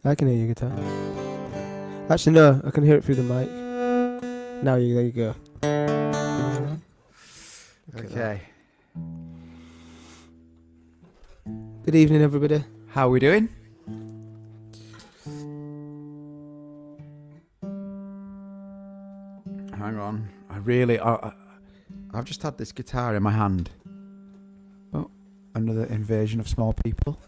I can hear your guitar. Actually, no, I can hear it through the mic. There you go. Okay. Good evening, everybody. How are we doing? Hang on. I've just had this guitar in my hand. Oh, another invasion of small people.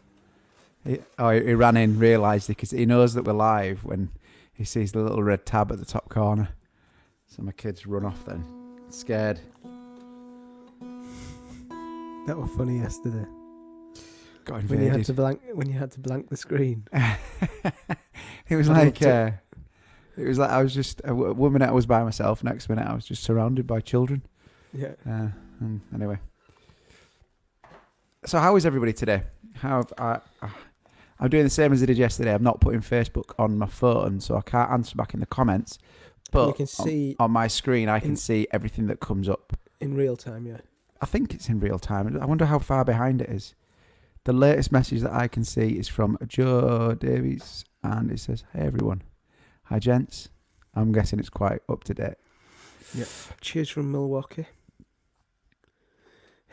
He ran in, realised it, because he knows that we're live when he sees the little red tab at the top corner. So my kids run off then, scared. That was funny yesterday. Got invaded. When you had to blank the screen. It was like I was just one minute I was by myself, next minute I was just surrounded by children. Yeah. And anyway, so how is everybody today? I'm doing the same as I did yesterday. I'm not putting Facebook on my phone, so I can't answer back in the comments. But you can see on my screen, I can see everything that comes up in real time. Yeah. I think it's in real time. I wonder how far behind it is. The latest message that I can see is from Joe Davies, and it says, "Hey everyone, hi gents." I'm guessing it's quite up to date. Yeah. Cheers from Milwaukee.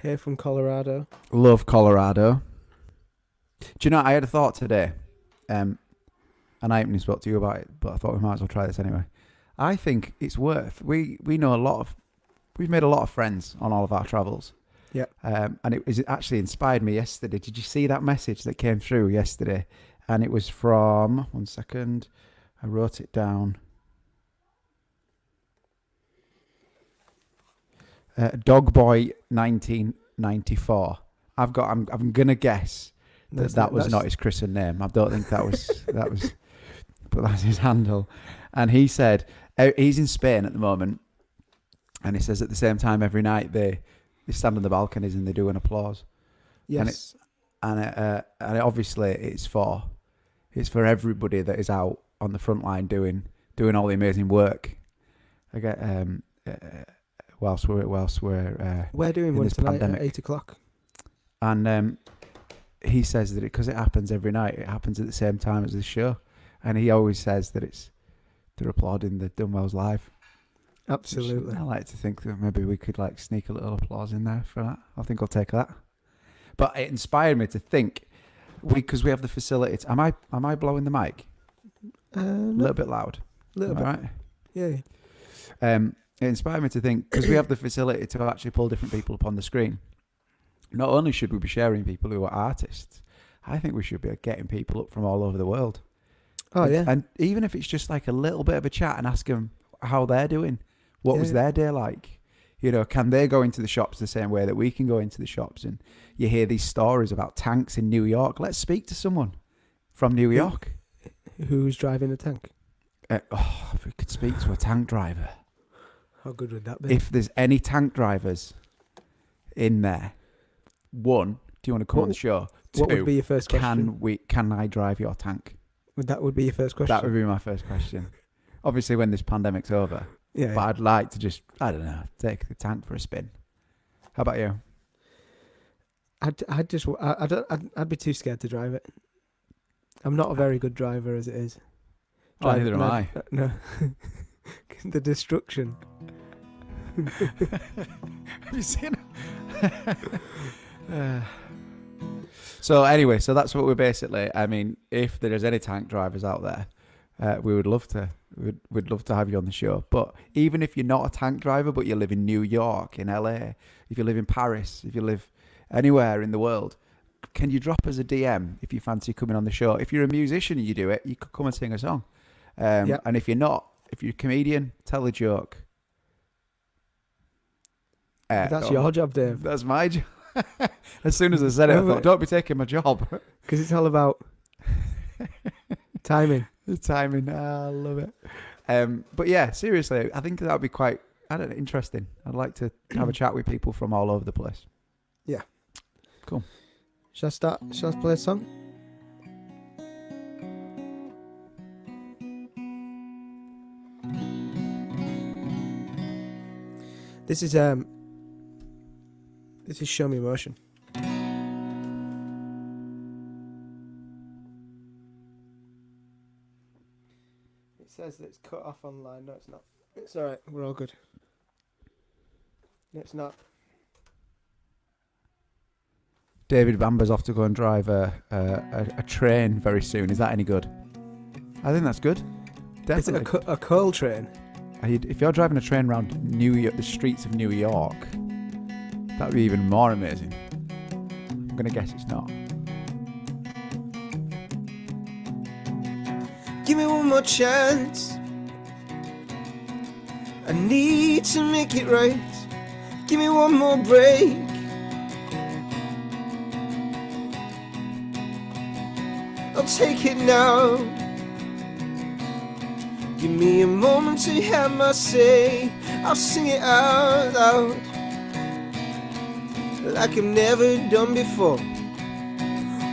Here from Colorado. Love Colorado. Do you know, I had a thought today, and I haven't even spoke to you about it, but I thought we might as well try this anyway. I think it's worth. We know we've made a lot of friends on all of our travels. Yeah. And it actually inspired me yesterday. Did you see that message that came through yesterday? And it was from, one second, I wrote it down. Dogboy 1994. I'm gonna guess that was not his christened name. I don't think that was but that's his handle. And he said he's in Spain at the moment, and he says at the same time every night they stand on the balconies and they do an applause. Yes. And obviously it's for everybody that is out on the front line doing all the amazing work. I get whilst we're doing one tonight at 8:00. And he says that because it happens every night, it happens at the same time as the show, and he always says that they're applauding the Dunwells live. Absolutely. I like to think that maybe we could sneak a little applause in there for that. I think I'll take that. But it inspired me to think, because we have the facilities. Am I blowing the mic? No. A little bit loud. A little bit. Right. Yeah. It inspired me to think, because we have the facility to actually pull different people up on the screen. Not only should we be sharing people who are artists, I think we should be getting people up from all over the world. Oh, yeah. And even if it's just a little bit of a chat and ask them how they're doing. What was their day like? You know, can they go into the shops the same way that we can go into the shops? And you hear these stories about tanks in New York. Let's speak to someone from New York. Who's driving the tank? If we could speak to a tank driver. How good would that be? If there's any tank drivers in there, one, do you want to come on the show? Two, what would be your first question? Can I drive your tank? That would be your first question? That would be my first question. Obviously, when this pandemic's over. Yeah. But I'd like to just, I don't know, take the tank for a spin. How about you? I'd be too scared to drive it. I'm not a very good driver as it is. Neither am I. No. The destruction. Have you seen it? So anyway, that's what we're basically, I mean, if there's any tank drivers out there, we would love to. We'd love to have you on the show. But even if you're not a tank driver, but you live in New York, in LA, if you live in Paris, if you live anywhere in the world, can you drop us a DM if you fancy coming on the show? If you're a musician and you do it, you could come and sing a song. And if you're not, if you're a comedian, tell a joke. That's your job, Dave. That's my job. As soon as I said it, I thought, don't be taking my job. Because it's all about timing. The timing, I love it. But yeah, seriously, I think that would be quite, interesting. I'd like to have a chat with people from all over the place. Yeah. Cool. Shall I play a song? This is Show Me Motion. It says that it's cut off online. No, it's not. It's alright. We're all good. No, it's not. David Bamber's off to go and drive a train very soon. Is that any good? I think that's good. Definitely. Is it a coal train? If you're driving a train around the streets of New York, that would be even more amazing. I'm going to guess it's not. Give me one more chance. I need to make it right. Give me one more break. I'll take it now. Give me a moment to have my say. I'll sing it out loud like I've never done before.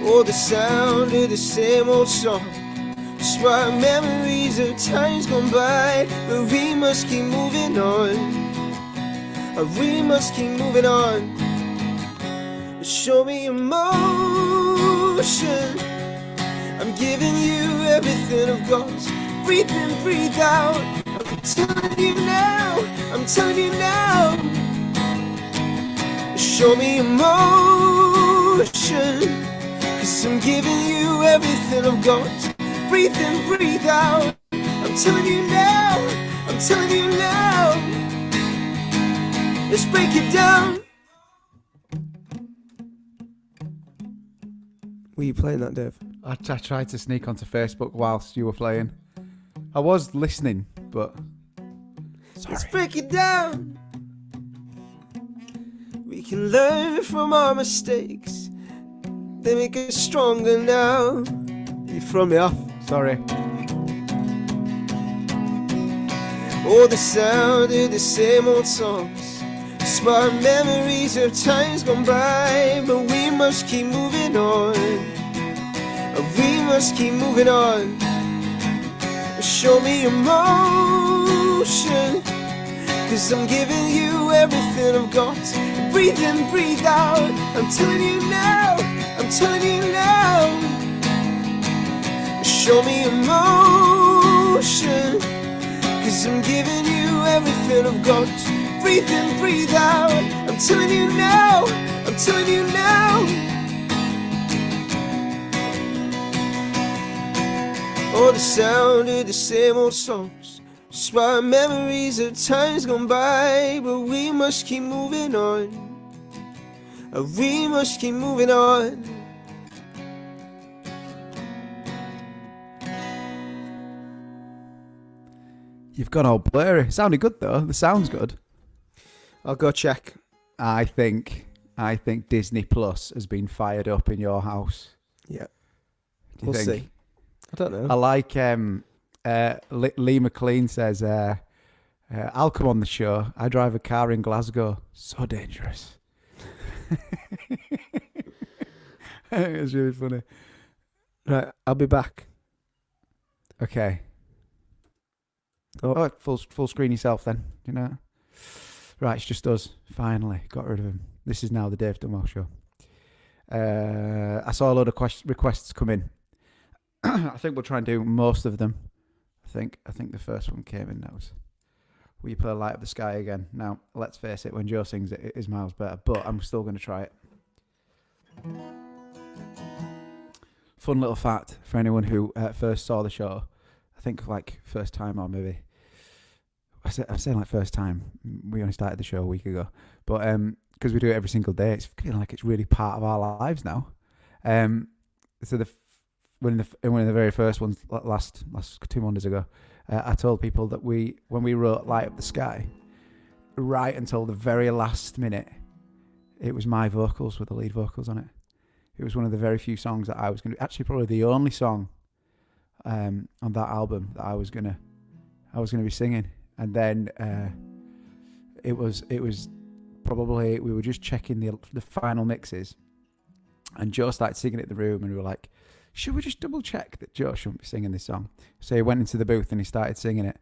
Oh, the sound of the same old song. Swap memories of times gone by, but we must keep moving on. We must keep moving on. Show me emotion. I'm giving you everything I've got. Breathe in, breathe out. I'm telling you now. I'm telling you now. Show me emotion. 'Cause I'm giving you everything I've got. Breathe in, breathe out. I'm telling you now. I'm telling you now. Let's break it down. Were you playing that, Dave? I tried to sneak onto Facebook whilst you were playing. I was listening, but... Sorry. Let's break it down. We can learn from our mistakes. They make us stronger now. You throw me off. Sorry. Oh, the sound of the same old songs. Smart memories of times gone by. But we must keep moving on. We must keep moving on. Show me emotion. 'Cause I'm giving you everything I've got. Breathe in, breathe out. I'm telling you now. I'm telling you now. Show me emotion. 'Cause I'm giving you everything I've got. Breathe in, breathe out. I'm telling you now. I'm telling you now. Oh, the sound of the same old songs. Swap memories of times gone by. But we must keep moving on. We must keep moving on. You've gone all blurry. Sounded good though. The sound's good. I'll go check. I think Disney Plus has been fired up in your house. Yeah. Do you We'll think? see. I don't know. I like Lee McLean says, I'll come on the show. I drive a car in Glasgow. So dangerous. It's really funny. Right, I'll be back. Okay. Oh. Oh, full screen yourself then. You know. Right, it's just us. Finally, got rid of him. This is now the Dave Dunwells show. I saw a load of requests come in. I think we'll try and do most of them. I think the first one came in. That was, will you play Light Up the Sky again? Now, let's face it, when Joe sings it, it is miles better, but I'm still going to try it. Fun little fact for anyone who first saw the show. I think like first time, or maybe I'm saying like first time. We only started the show a week ago, but because we do it every single day, it's feeling like it's really part of our lives now. So one of the very first ones last 2 Mondays ago, I told people that when we wrote Light Up the Sky, right until the very last minute, it was my vocals with the lead vocals on it. It was one of the very few songs that I was going to, actually probably the only song on that album that I was gonna be singing. And then it was probably, we were just checking the final mixes, and Joe started singing it in the room, and we were like, should we just double check that Joe shouldn't be singing this song? So he went into the booth and he started singing it,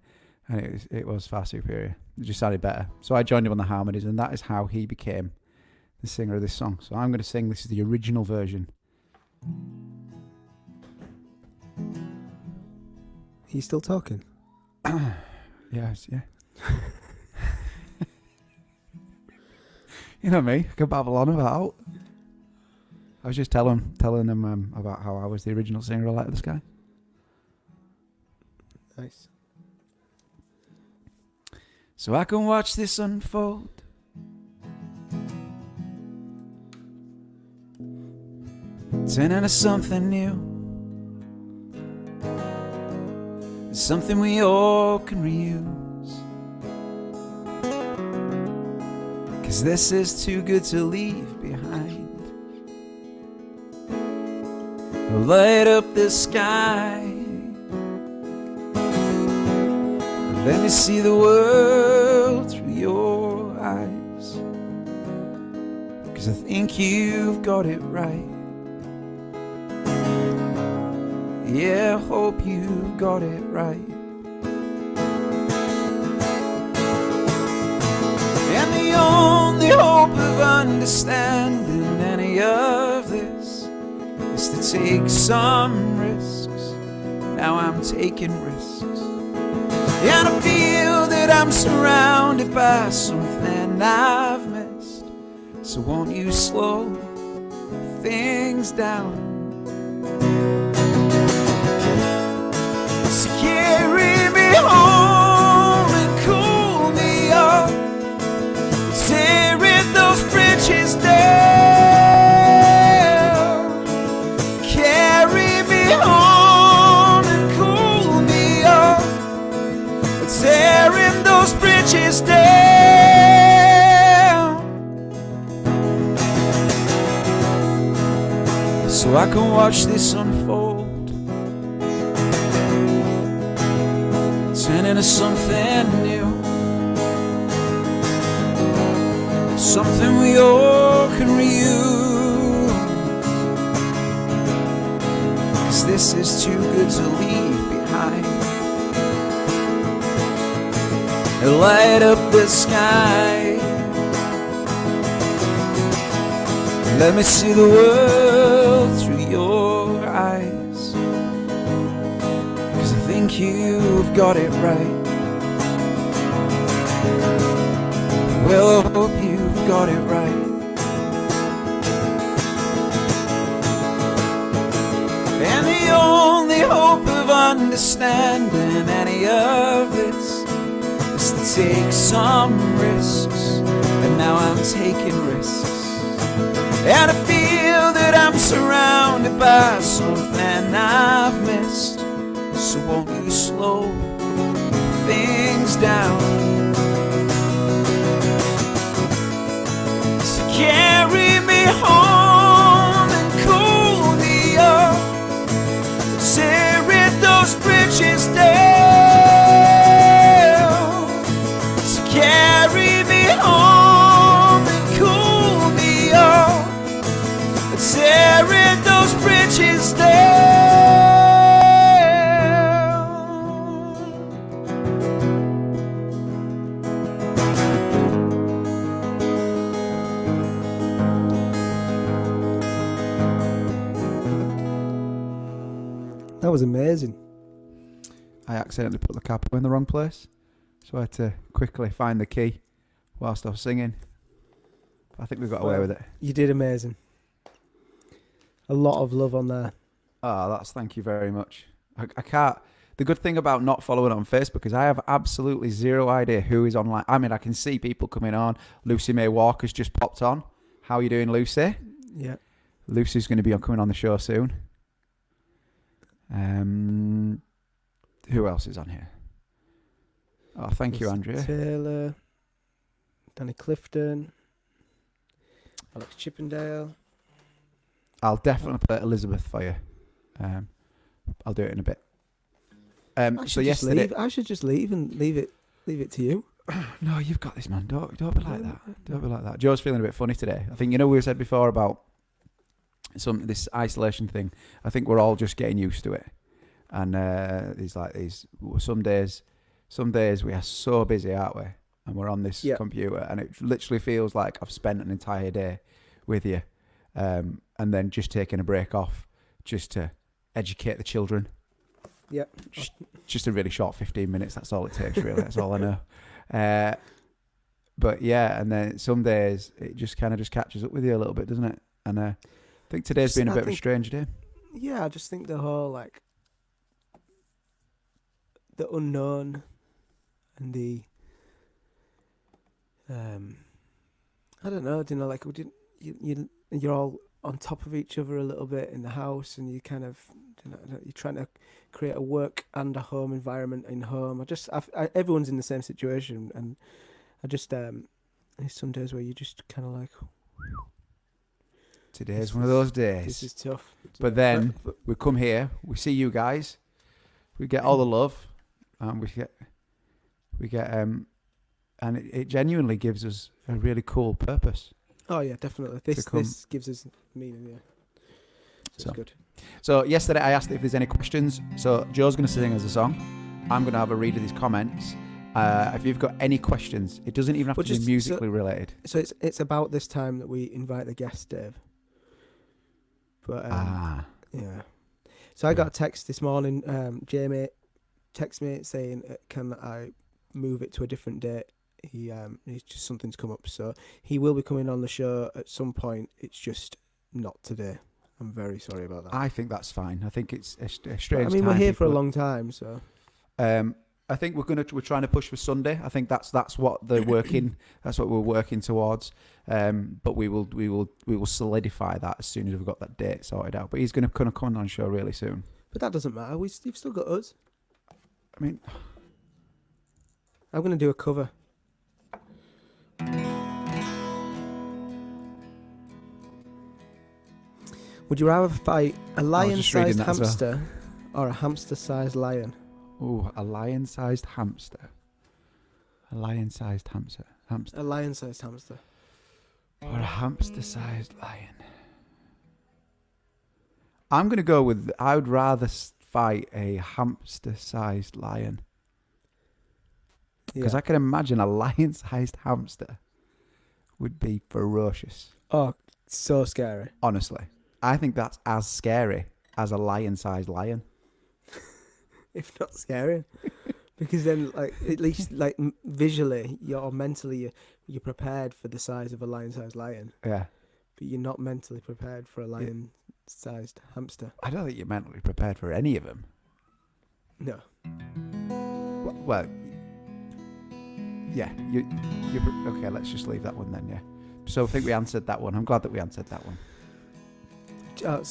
and it was far superior. It just sounded better. So I joined him on the harmonies, and that is how he became the singer of this song. So I'm going to sing, this is the original version. He's still talking? Yes, yeah. You know me, I can babble on about. I was just telling them about how I was the original singer of Light of the Sky. Nice. So I can watch this unfold. Turn into something new. Something we all can reuse. 'Cause this is too good to leave behind. Light up the sky. Let me see the world through your eyes. 'Cause I think you've got it right. Yeah, I hope you've got it right. And the only hope of understanding any of this is to take some risks. Now I'm taking risks. And I feel that I'm surrounded by something I've missed. So won't you slow things down? So carry me home and cool me off. Tearing those bridges down. Carry me home and cool me off. Tearing those bridges down. So I can watch this unfold. Turn into something new. Something we all can reuse. 'Cause this is too good to leave behind. Light up the sky. Let me see the world through your eyes. 'Cause I think you've got it right. Well, I hope you've got it right. And the only hope of understanding any of this is to take some risks. And now I'm taking risks. And I feel that I'm surrounded by something I've missed. So won't you slow things down? So carry me home and cool me off. Tearing those bridges down. So carry me home and cool me off. Tearing those bridges down. That was amazing. I accidentally put the capo in the wrong place, so I had to quickly find the key whilst I was singing. I think we got away with it. You did amazing. A lot of love on there. Thank you very much. I can't. The good thing about not following on Facebook is I have absolutely zero idea who is online. I mean, I can see people coming on. Lucy May Walker's just popped on. How are you doing, Lucy? Yeah. Lucy's going to be coming on the show soon. Who else is on here? Oh, thank you, Andrea. Taylor, Danny Clifton, Alex Chippendale. I'll definitely play Elizabeth for you. I'll do it in a bit. So yesterday, I should just leave and leave it to you. No, you've got this, man. Don't be like that. Don't be like that. Joe's feeling a bit funny today. I think we said before about this isolation thing. I think we're all just getting used to it. And some days we are so busy, aren't we? And we're on this computer, and it literally feels like I've spent an entire day with you, and then just taking a break off just to educate the children Yeah. Just a really short 15 minutes. That's all it takes, really. That's all I know. But yeah, and then some days it just kind of just catches up with you a little bit, doesn't it? And I think today's been a bit of a strange day. Yeah, I just think the whole like the unknown and the I don't know. Like you're all on top of each other a little bit in the house, and you kind of you're trying to create a work and a home environment in home. Everyone's in the same situation, and I just there's some days where you just kind of like. Today's one of those days. This is tough. But then we come here, we see you guys, we get all the love, and we get and it genuinely gives us a really cool purpose. Oh yeah, definitely. This gives us meaning. Yeah. So it's good. So yesterday I asked if there's any questions. So Joe's going to sing us a song. I'm going to have a read of these comments. If you've got any questions, it doesn't even have to be musically related. So it's about this time that we invite the guest, Dave. But yeah. So I got a text this morning. Jamie texted me saying, "Can I move it to a different date?" He's just something's come up, so he will be coming on the show at some point. It's just not today. I'm very sorry about that. I think that's fine. I think it's a strange. I mean, we're here for a long time, so. I think we're trying to push for Sunday. I think that's what they're working. That's what we're working towards. But we will solidify that as soon as we've got that date sorted out. But he's going to come on the show really soon. But that doesn't matter. You've still got us. I mean, I'm going to do a cover. Would you rather fight a lion-sized hamster or a hamster-sized lion? Oh, a lion-sized hamster. A lion-sized hamster. A lion-sized hamster. Or a hamster-sized lion. I'm going to go with, I would rather fight a hamster-sized lion. Because I can imagine a lion-sized hamster would be ferocious. Oh, so scary. Honestly. I think that's as scary as a lion-sized lion. If not scary. Because then, like, at least, like, visually, mentally, you're prepared for the size of a lion-sized lion. Yeah. But you're not mentally prepared for a lion-sized hamster. I don't think you're mentally prepared for any of them. No. Well, yeah. Okay, let's just leave that one then, yeah. So I think we answered that one. I'm glad that we answered that one.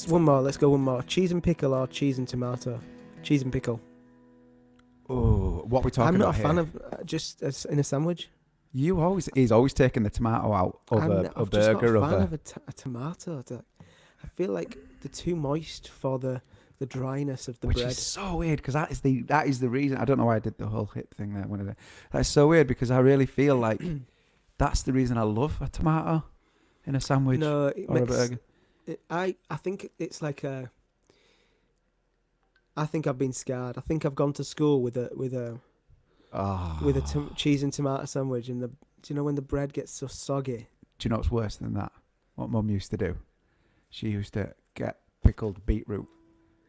One more. Let's go one more. Cheese and pickle or cheese and tomato? Cheese and pickle. Oh, what are we talking about here? I'm not a fan of just in a sandwich. He's always taking the tomato out of a burger. I'm just not a fan of a tomato. I feel like they're too moist for the dryness of the bread. Which is so weird because that is the reason. I don't know why I did the whole hip thing there. That's so weird because I really feel like that's the reason I love a tomato in a sandwich or a burger. I think it's like I think I've been scarred. I think I've gone to school with a cheese and tomato sandwich, and do you know when the bread gets so soggy? Do you know what's worse than that? What Mum used to do? She used to get pickled beetroot.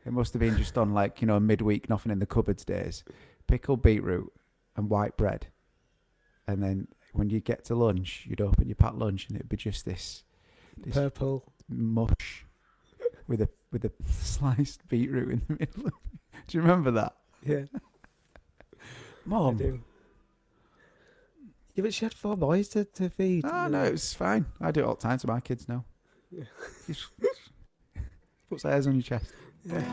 It must have been just on midweek, nothing in the cupboards days. Pickled beetroot and white bread, and then when you get to lunch, you'd open your packed lunch, and it'd be just this purple mush with a sliced beetroot in the middle. Do you remember that? Yeah. Mom. I do. Yeah, but she had 4 boys to feed. Oh, no, it was fine. I do it all the time to my kids now. Yeah. Just put hairs on your chest. Yeah.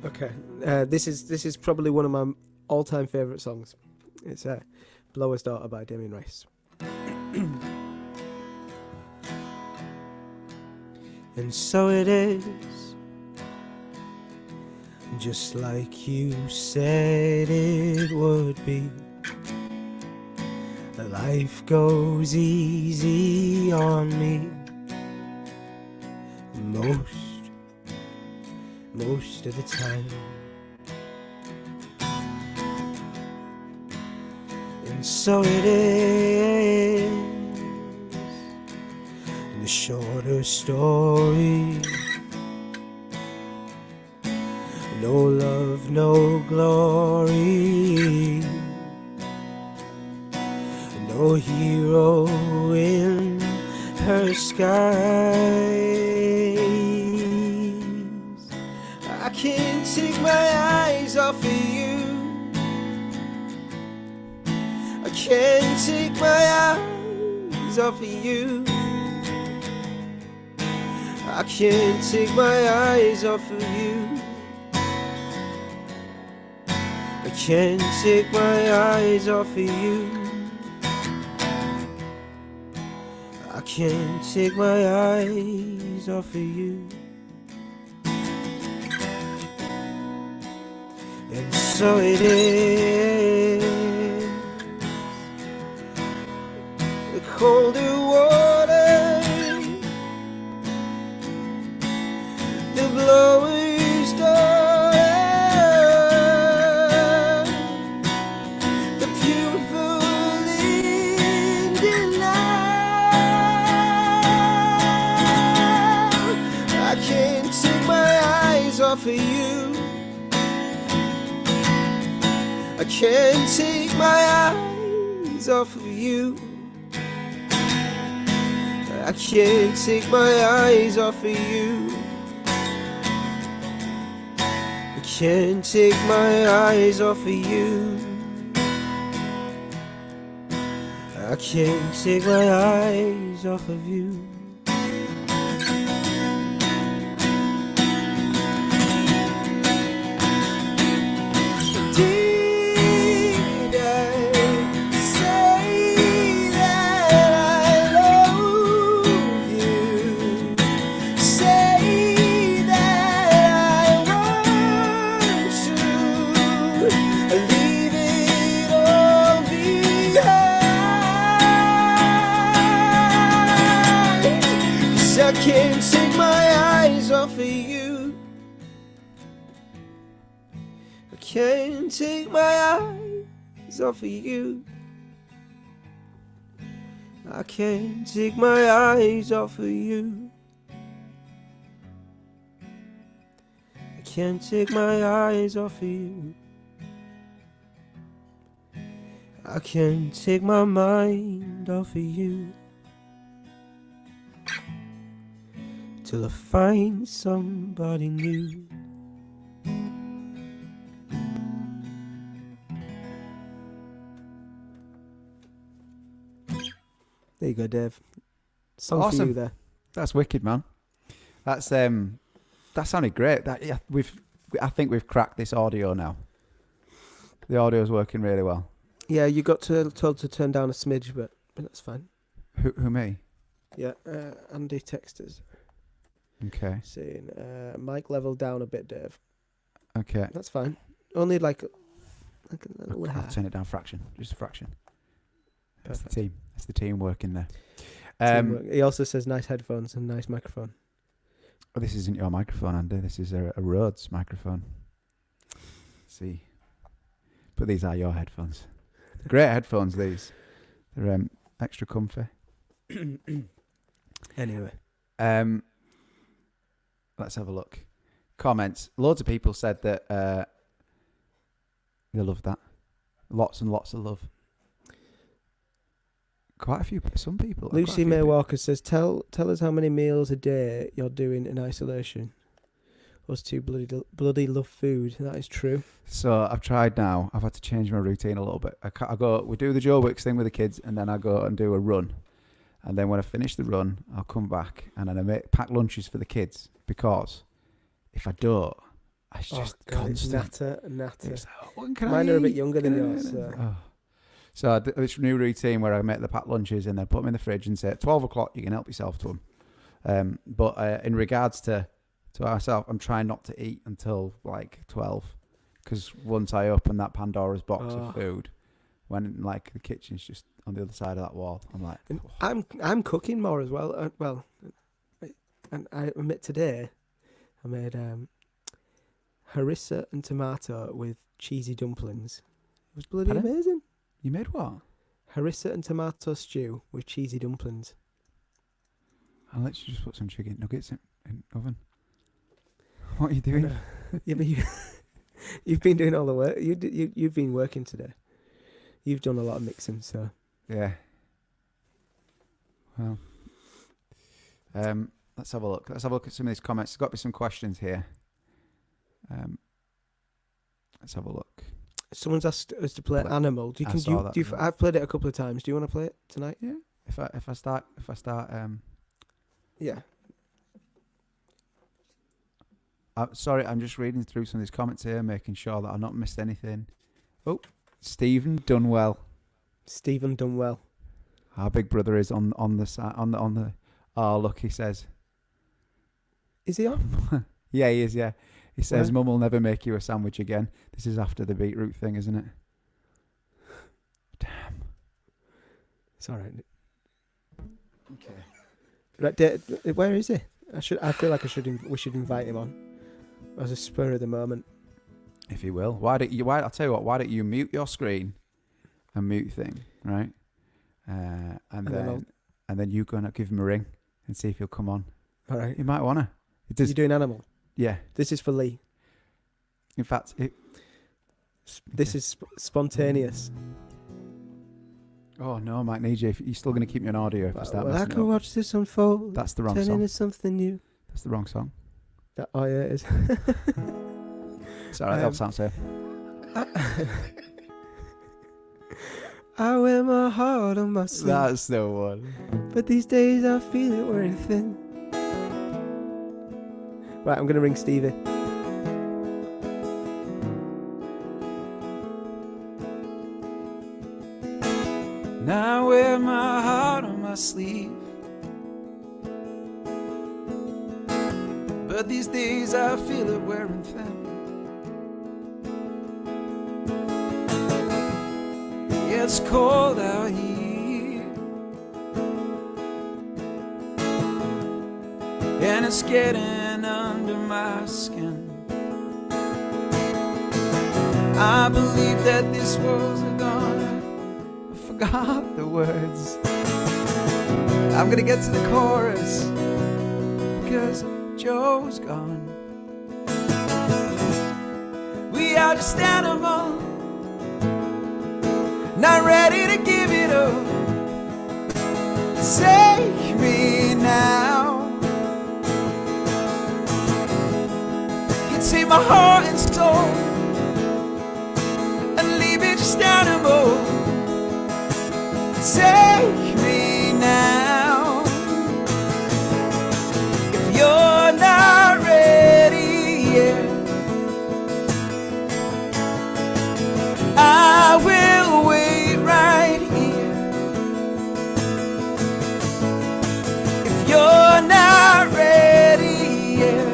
Okay. This is probably one of my all-time favourite songs. It's Blower's Daughter by Damien Rice. And so it is, just like you said it would be. Life goes easy on me most of the time. And so it is, the shorter story No love, no glory, no hero in her skies. I can't take my eyes off of you. I can't take my eyes off of you. I can't take my eyes off of you. I can't take my eyes off of you. I can't take my eyes off of you. And so it is. The colder water, the blower's daughter, the beautiful Indian night. I can't take my eyes off of you. I can't take my eyes off of you. I can't take my eyes off of you. I can't take my eyes off of you. I can't take my eyes off of you. Did I say that I love you? Say that I want to leave it all behind. 'Cause I can't take my eyes off of you. I can't take my eyes off of you. I can't take my eyes off of you. I can't take my eyes off of you. I can't take my mind off of you. Till I find somebody new. There you go, Dave. Song for Awesome. you there. That's wicked, man. That sounded great. I think we've cracked this audio now. The audio's working really well. Yeah, you got told to turn down a smidge, but that's fine. Who me? Yeah, Andy texted us Okay. saying mic level down a bit, Dave. Okay. That's fine. Only like a little I'll hair. turn it down fraction. Just a fraction. That's the Perfect. team. That's the team working there. Teamwork. He also says nice headphones and nice microphone. Oh, this isn't your microphone, Andy. This is a Rhodes microphone. See. But these are your headphones. Great headphones, these. They're extra comfy. Anyway. Let's have a look. Comments. Loads of people said that they love that. Lots and lots of love. Quite a few. Some people. Lucy May Walker says, tell us how many meals a day you're doing in isolation. Us two bloody love food. That is true. So I've tried now. I've had to change my routine a little bit. We do the Joe Wicks thing with the kids, and then I go and do a run. And then when I finish the run, I'll come back and then I pack lunches for the kids, because if I don't, it's just constant. Natter. It's like, when can Mine I are a bit eat? younger than yours. So. Oh. So I do this new routine where I make the packed lunches and then put them in the fridge and say at 12 o'clock you can help yourself to them. But in regards to myself, I'm trying not to eat until like 12, because once I open that Pandora's box of food, when like the kitchen's just on the other side of that wall, I'm like, I'm cooking more as well. And I admit today I made harissa and tomato with cheesy dumplings. It was bloody Pardon? amazing. You made what? Harissa and tomato stew with cheesy dumplings. I'll let you just put some chicken nuggets in the oven. What are you doing? Yeah, but you've been doing all the work. You've been working today. You've done a lot of mixing, so. Yeah. Well, let's have a look. Let's have a look at some of these comments. There's got to be some questions here. Let's have a look. Someone's asked us to play Animal. I've played it a couple of times. Do you want to play it tonight? Yeah. If I start. Yeah. Sorry, I'm just reading through some of these comments here, making sure that I've not missed anything. Oh, Stephen Dunwell. Stephen Dunwell. Our big brother is on the side on the. Oh, look, he says. Is he on? Yeah, he is. Yeah, he says, Where? "Mum will never make you a sandwich again." This is after the beetroot thing, isn't it? Damn. It's all right. Okay. Right, where is he? I feel like we should invite him on as a spur of the moment. If you will, I'll tell you what. Why don't you mute your screen and mute thing, right? And then you go and give him a ring and see if he'll come on. All right. You might wanna. You're doing Animal. Yeah. This is for Lee. In fact, this is spontaneous. Oh no, I might need you. You're still going to keep me on audio if I start I messing can up. watch this unfold. That's the wrong turn song. into something new. That's the wrong song. Oh yeah, it is. It's alright, that'll sound safe. I wear my heart on my sleeve. That's the one. But these days I feel it wearing thin. Right, I'm gonna ring Stevie. Now I wear my heart on my sleeve, but these days I feel it wearing thin. It's cold out here, and it's getting under my skin. I believe that this was gonna, I forgot the words. I'm gonna get to the chorus because Joe's gone. We are just animals, not ready to give it up. Take me now. You take my heart and soul and leave it just animal. Take me now. If you're not ready yet, I will wait right here. If you're not ready yet,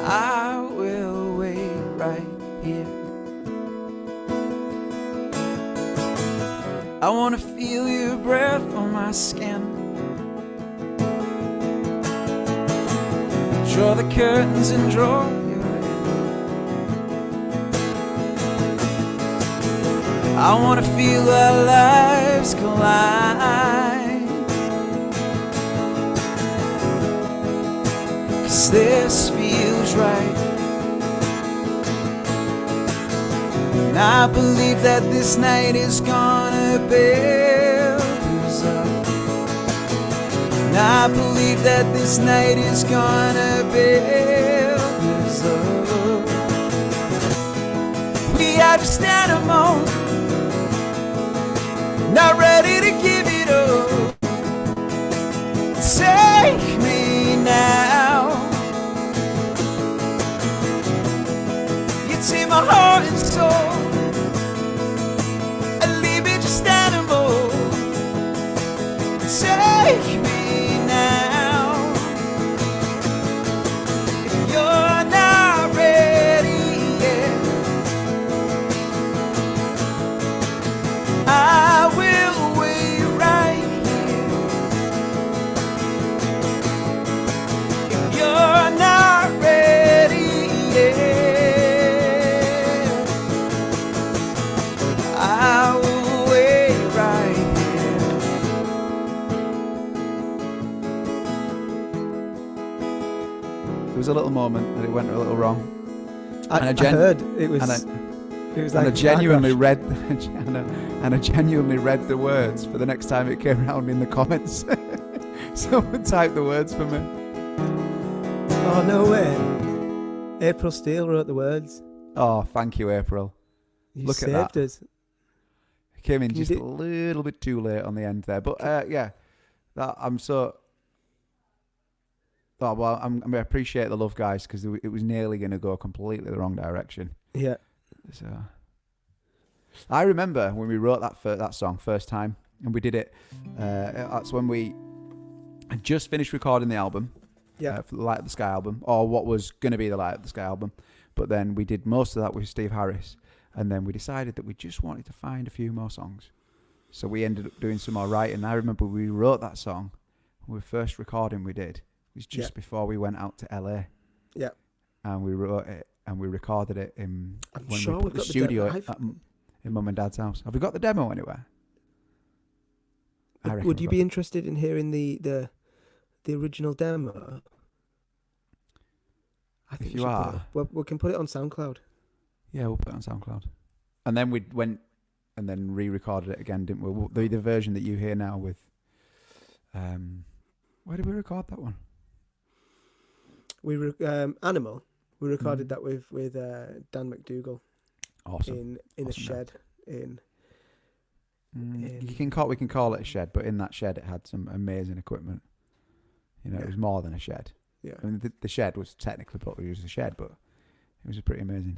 I will wait right here. I wanna feel your breath on my skin. Draw the curtains and draw your in. I wanna feel our lives collide, 'cause this feels right. And I believe that this night is gonna build us up. And I believe that this night is gonna build us up. We are just animals, not ready to give it up. Take me now. You take my heart and soul and leave it just animal. Take me now. If you're not ready yet, I will wait. was a little moment that it went a little wrong. I heard it was. It was like I genuinely read, and I genuinely read the words for the next time it came around in the comments. Someone typed the words for me. Oh no way! April Steele wrote the words. Oh, thank you, April. You Look saved at that. us. Came in just a little bit too late on the end there, but yeah, that I'm so. Oh well, I appreciate the love, guys, because it was nearly going to go completely the wrong direction. Yeah. So, I remember when we wrote that song first time, and we did it. That's when we had just finished recording the album, for the Light of the Sky album, or what was going to be the Light of the Sky album. But then we did most of that with Steve Harris, and then we decided that we just wanted to find a few more songs. So we ended up doing some more writing. I remember we wrote that song. When we were first recording, we did. It was just before we went out to LA. Yeah. And we wrote it. And we recorded it in we put the studio in Mum and Dad's house. Have we got the demo anywhere? Would you be interested in hearing the original demo? I think you are. We can put it on SoundCloud. Yeah, we'll put it on SoundCloud. And then we went and then re-recorded it again, didn't we? The version that you hear now with. Where did we record that one? Animal. We recorded that with Dan McDougall. Awesome. In a shed in. We can call it a shed, but in that shed it had some amazing equipment. You know, it was more than a shed. Yeah. I mean, the shed was technically probably used as a shed, but it was pretty amazing.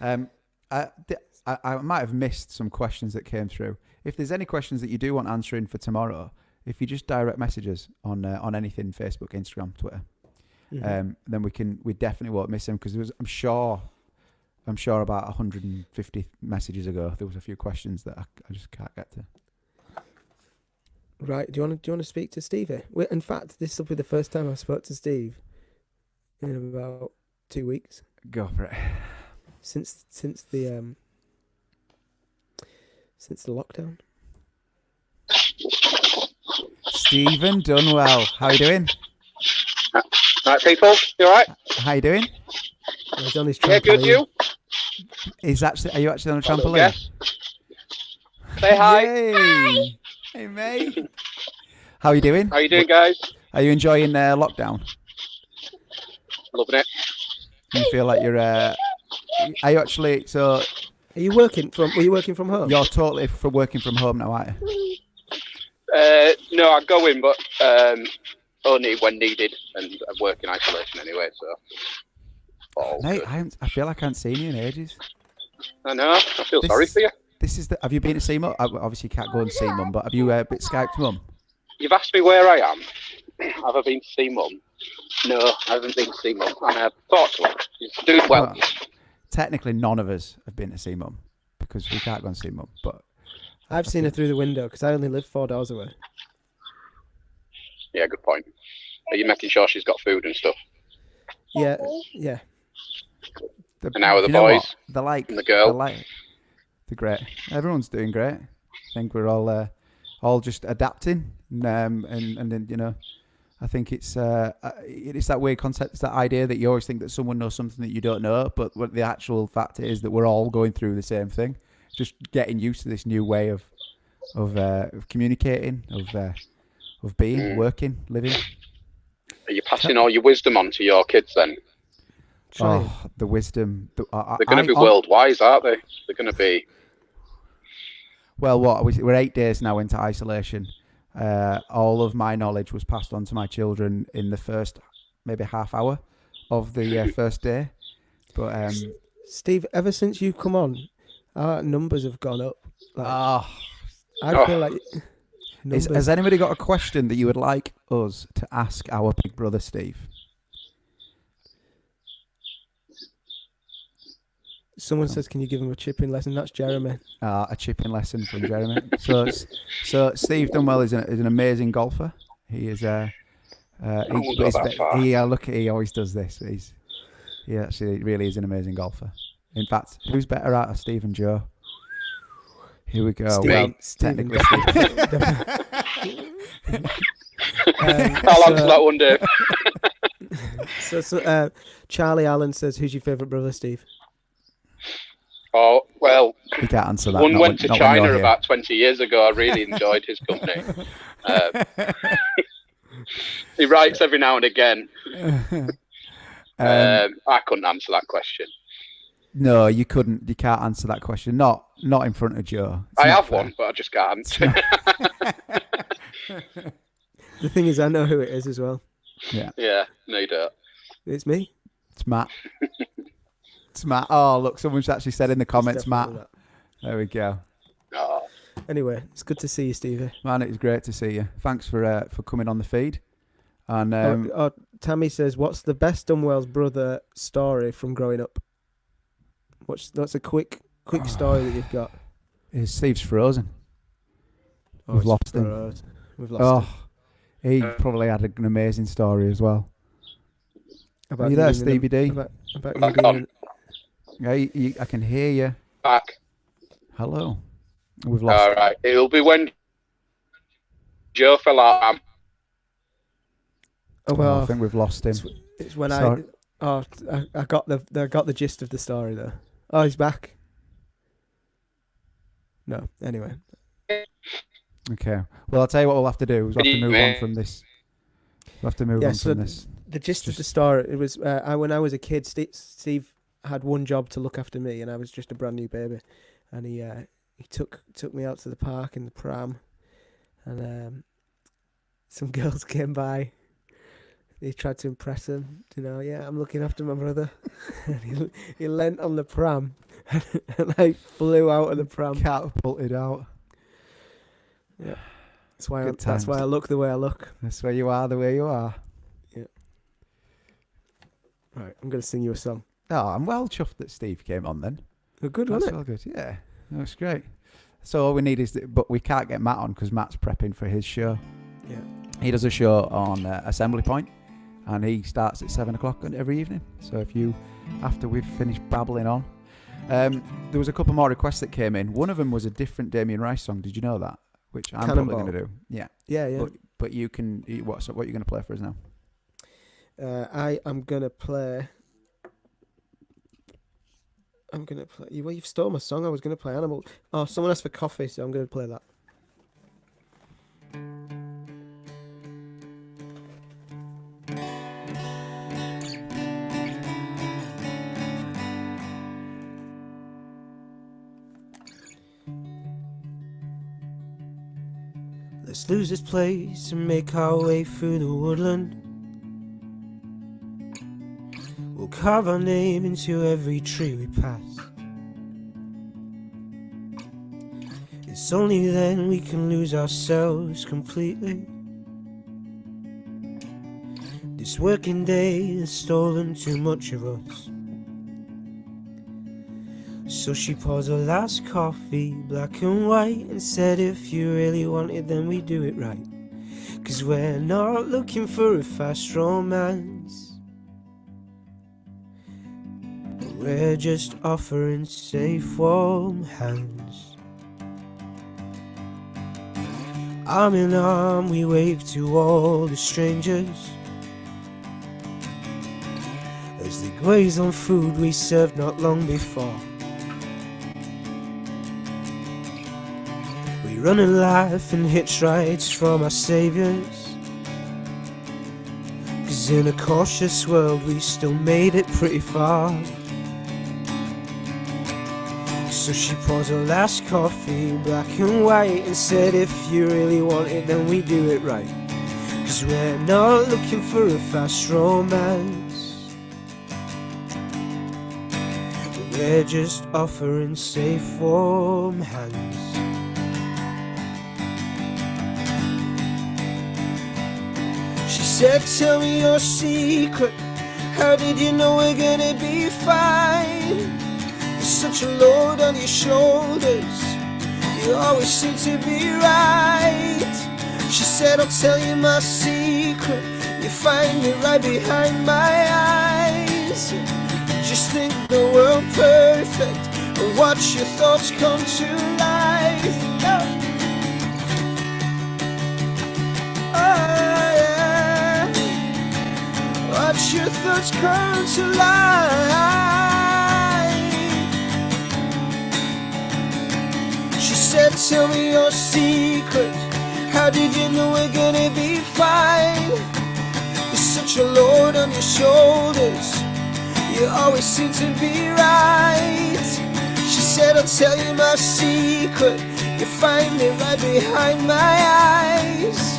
I might have missed some questions that came through. If there's any questions that you do want answering for tomorrow, if you just direct messages on anything, Facebook, Instagram, Twitter. Then we definitely won't miss them, because I'm sure about 150 messages ago there was a few questions that I just can't get to. Right, do you want to speak to Steve here? In fact, this will be the first time I spoke to Steve in about 2 weeks. Go for it. Since the lockdown. Stephen Dunwell, how are you doing? Right, people, you all right? How you doing? He's on his trampoline. Yeah, good. You? Are you actually on a trampoline? Say hi. Yay. Hi. Hey, mate. How are you doing? How you doing, guys? Are you enjoying lockdown? Loving it. You feel like you're? Are you actually? So, were you working from home? You're totally working from home now, aren't you? No, I go in, but only when needed, and I work in isolation anyway. So, mate, I feel like I haven't seen you in ages. I know. I feel sorry for you. Have you been to see Mum? Obviously, you can't go and see Mum, but have you Skyped Mum? You've asked me where I am. Have I been to see Mum? No, I haven't been to see Mum. And I thought to her. She's doing well. Technically, none of us have been to see Mum because we can't go and see Mum. But I've seen her through the window because I only live 4 doors away. Yeah, good point. Are you making sure she's got food and stuff? Yeah. And how are the boys? They're like, and the girl? They're great. Everyone's doing great. I think we're all just adapting, and then I think it's that weird concept. It's that idea that you always think that someone knows something that you don't know, but what the actual fact is that we're all going through the same thing, just getting used to this new way of communicating, of being, working, living. Are you passing all your wisdom on to your kids then? The wisdom. They're going to be world wise, aren't they? They're going to be. Well, we're 8 days now into isolation. All of my knowledge was passed on to my children in the first maybe half hour of the first day. But Steve, ever since you've come on, our numbers have gone up. I feel like. Has anybody got a question that you would like us to ask our big brother Steve? Someone says, "Can you give him a chipping lesson?" That's Jeremy. A chipping lesson from Jeremy. So Steve Dunwell is an amazing golfer. He is. He always does this. He actually really is an amazing golfer. In fact, who's better at Steve and Joe? Here we go. Technically, I'll answer that one day. Charlie Allen says, "Who's your favourite brother, Steve?" Oh, well, You can't answer that. one not went when- to not when you're China here. about 20 years ago. I really enjoyed his company. He writes every now and again. I couldn't answer that question. No, you couldn't. You can't answer that question. Not in front of Joe. It's I not have fair. one, but I just can't. The thing is, I know who it is as well. Yeah. Yeah, no, you don't. It's me. It's Matt. It's Matt. Oh, look, someone's actually said in the comments, Matt. Definitely that. There we go. Oh, Anyway, it's good to see you, Stevie. Man, it was great to see you. Thanks for coming on the feed. And Tammy says, "What's the best Dunwells brother story from growing up?" What's a quick story that you've got? Steve's frozen. Oh, We've it's lost him. froze. We've lost him. He probably had an amazing story as well. About Are you there, being Stevie D? About Back you being on. Yeah, I can hear you. back. Hello. We've lost All right. It'll be when Joe fell out. Oh well, I think we've lost him. it's when Sorry. I got the gist of the story though. Oh, he's back. No, anyway. Okay. Well, I'll tell you what we'll have to do. We'll have to move on from this. We'll have to move on so from this. The gist of the story, it was when I was a kid, Steve had one job to look after me, and I was just a brand new baby, and he took me out to the park in the pram, and some girls came by. He tried to impress him, yeah, I'm looking after my brother. And he leant on the pram, and I flew out of the pram. Catapulted out. Yeah, that's why Good that's why I look the way I look. That's where you are, the way you are. Yeah. Right, I'm gonna sing you a song. Oh, I'm well chuffed that Steve came on then. Good, That's wasn't it? well good. Yeah, that's great. So all we need is, but we can't get Matt on because Matt's prepping for his show. Yeah. He does a show on Assembly Point, and he starts at 7:00 every evening. So after we've finished babbling on, there was a couple more requests that came in. One of them was a different Damien Rice song. Did you know that? Which I'm probably going to do. Yeah. Yeah. But you can. What are you going to play for us now? I am gonna play. Well, you've stole my song. I was gonna play Animal. Oh, someone asked for coffee, so I'm gonna play that. Let's lose this place and make our way through the woodland. We'll carve our name into every tree we pass. It's only then we can lose ourselves completely. This working day has stolen too much of us. So she pours her last coffee, black and white, and said if you really want it then we do it right. 'Cause we're not looking for a fast romance, we're just offering safe warm hands. Arm in arm we wave to all the strangers as they graze on food we served not long before. We run a life and hitch rides from our saviours, 'cause in a cautious world we still made it pretty far. So she pours her last coffee, black and white, and said if you really want it then we do it right. 'Cause we're not looking for a fast romance, we're just offering safe warm hands. She said tell me your secret, how did you know we're gonna be fine? Such a load on your shoulders, you always seem to be right. She said I'll tell you my secret, you find it right behind my eyes. Just think the world perfect and watch your thoughts come to life. Oh yeah, oh watch your thoughts come to life. She said, tell me your secret. How did you know we're gonna be fine? You're such a load on your shoulders. You always seem to be right. She said, I'll tell you my secret. You find me right behind my eyes.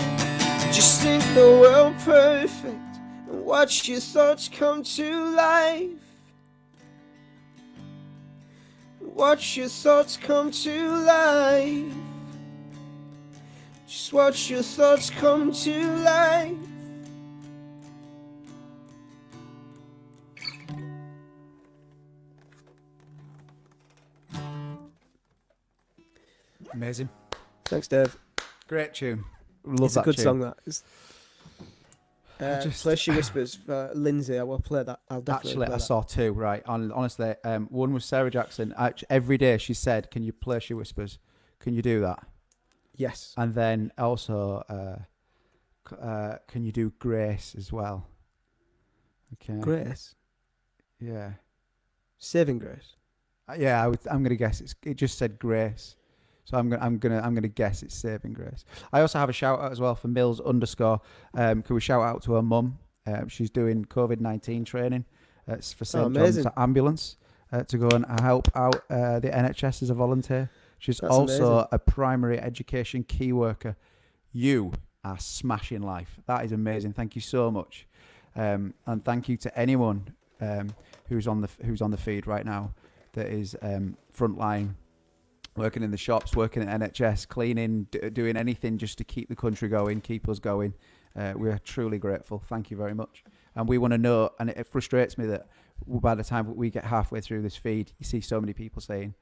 Just think the world perfect and watch your thoughts come to life. Watch your thoughts come to life. Just watch your thoughts come to life. Amazing. Thanks, Dave. Great tune. Love It's that a good tune. song, that. Just- Play She Whispers for Lindsay. I will play that. I'll definitely Actually, play I that. saw two, right? Honestly, one was Sarah Jackson. Every day she said, can you play She Whispers? Can you do that? Yes. And then also, can you do Grace as well? Okay. Grace. Yeah. Saving Grace. Yeah, I'm gonna guess it just said Grace. So I'm gonna guess it's Saving Grace. I also have a shout out as well for Mills _. Can we shout out to her mum? She's doing COVID-19 training for St John's amazing. Ambulance to go and help out the NHS as a volunteer. She's That's also amazing. a primary education key worker. You are smashing life. That is amazing. Thank you so much, and thank you to anyone who's on the feed right now that is frontline. Working in the shops, working at NHS, cleaning, doing anything just to keep the country going, keep us going. We are truly grateful. Thank you very much. And we want to know, and it frustrates me that by the time we get halfway through this feed, you see so many people saying,